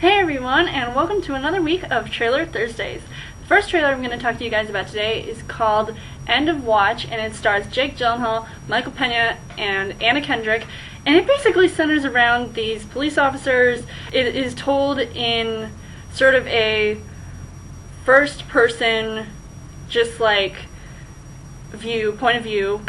Hey everyone, and welcome to another week of Trailer Thursdays. The first trailer I'm going to talk to you guys about today is called End of Watch, and it stars Jake Gyllenhaal, Michael Pena, and Anna Kendrick, and it basically centers around these police officers. It is told in sort of a first-person, just like point of view.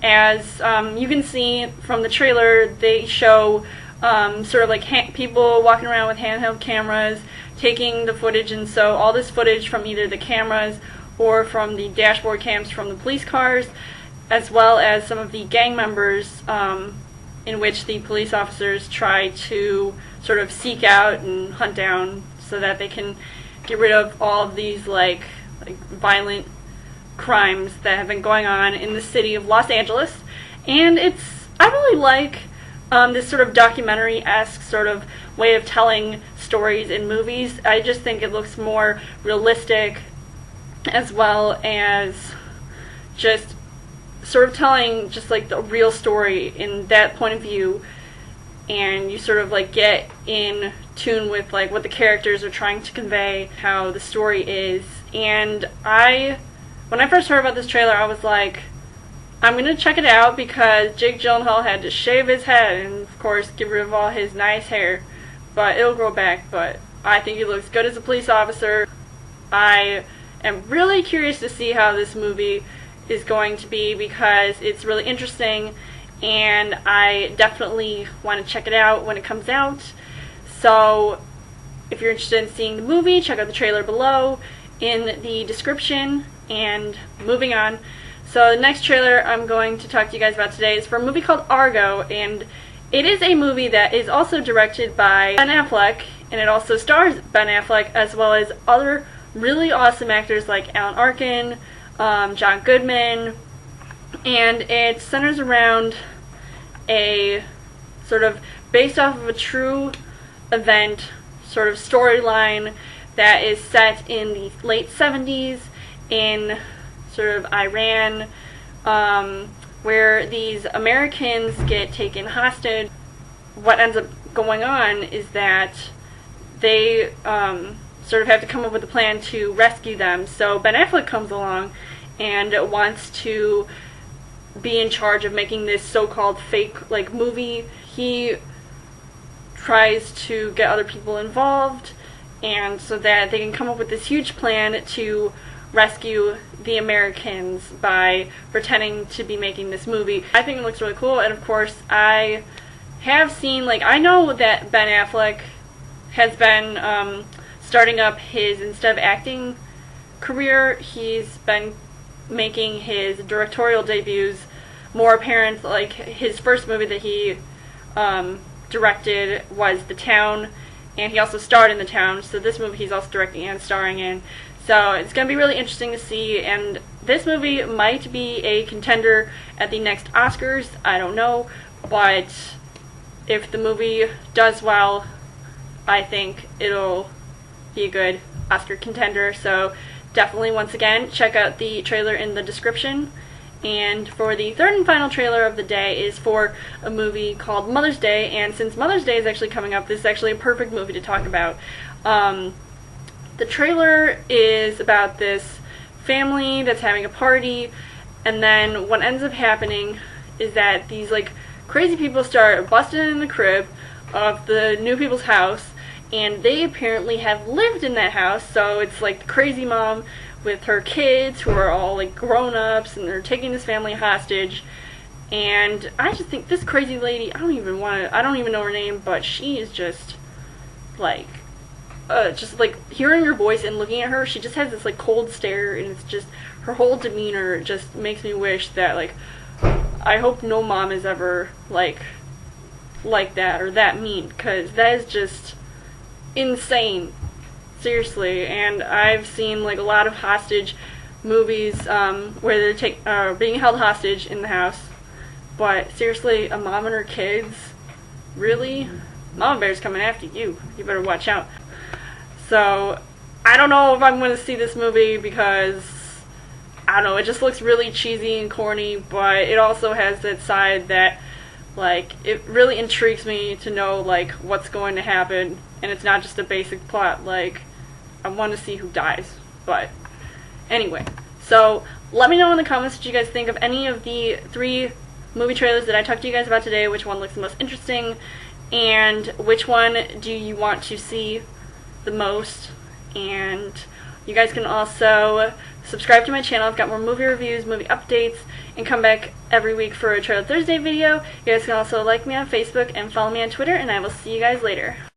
As you can see from the trailer, they show sort of like people walking around with handheld cameras, taking the footage, and so all this footage from either the cameras or from the dashboard cams from the police cars, as well as some of the gang members in which the police officers try to sort of seek out and hunt down so that they can get rid of all of these like violent crimes that have been going on in the city of Los Angeles. And I really like this sort of documentary-esque sort of way of telling stories in movies. I just think it looks more realistic, as well as just sort of telling just like the real story in that point of view, and you sort of like get in tune with like what the characters are trying to convey, how the story is. And when I first heard about this trailer, I was like, I'm going to check it out because Jake Gyllenhaal had to shave his head and, of course, get rid of all his nice hair. But it'll grow back, but I think he looks good as a police officer. I am really curious to see how this movie is going to be because it's really interesting, and I definitely want to check it out when it comes out. So if you're interested in seeing the movie, check out the trailer below in the description. And moving on. So the next trailer I'm going to talk to you guys about today is for a movie called Argo, and it is a movie that is also directed by Ben Affleck, and it also stars Ben Affleck as well as other really awesome actors like Alan Arkin, John Goodman, and it centers around a sort of based off of a true event sort of storyline that is set in the late 70s in sort of Iran, where these Americans get taken hostage. What ends up going on is that they sort of have to come up with a plan to rescue them. So Ben Affleck comes along and wants to be in charge of making this so-called fake like movie. He tries to get other people involved, and so that they can come up with this huge plan to rescue the Americans by pretending to be making this movie. I think it looks really cool, and of course I have seen, I know that Ben Affleck has been starting up his, instead of acting career, he's been making his directorial debuts more apparent. Like his first movie that he directed was The Town, and he also starred in The Town, so this movie he's also directing and starring in. So it's going to be really interesting to see, and this movie might be a contender at the next Oscars. I don't know, but if the movie does well, I think it'll be a good Oscar contender. So definitely, once again, check out the trailer in the description. And for the third and final trailer of the day is for a movie called Mother's Day, and since Mother's Day is actually coming up, this is actually a perfect movie to talk about. The trailer is about this family that's having a party, and then what ends up happening is that these crazy people start busting in the crib of the new people's house, and they apparently have lived in that house. So it's like the crazy mom with her kids who are all grown-ups, and they're taking this family hostage. And I just think this crazy lady, I don't even know her name, but she is just hearing her voice and looking at her, she just has this cold stare, and it's just her whole demeanor just makes me wish that I hope no mom is ever like that or that mean, because that is just insane, seriously. And I've seen a lot of hostage movies where they're being held hostage in the house, but seriously, a mom and her kids, really? Mama Bear's coming after you. You better watch out. So, I don't know if I'm going to see this movie because, I don't know, it just looks really cheesy and corny, but it also has that side that Like, it really intrigues me to know, like, what's going to happen, and it's not just a basic plot. Like, I want to see who dies. But anyway, so let me know in the comments what you guys think of any of the 3 movie trailers that I talked to you guys about today, which one looks the most interesting, and which one do you want to see the most. And you guys can also subscribe to my channel. I've got more movie reviews, movie updates, and come back every week for a Trailer Thursday video. You guys can also like me on Facebook and follow me on Twitter, and I will see you guys later.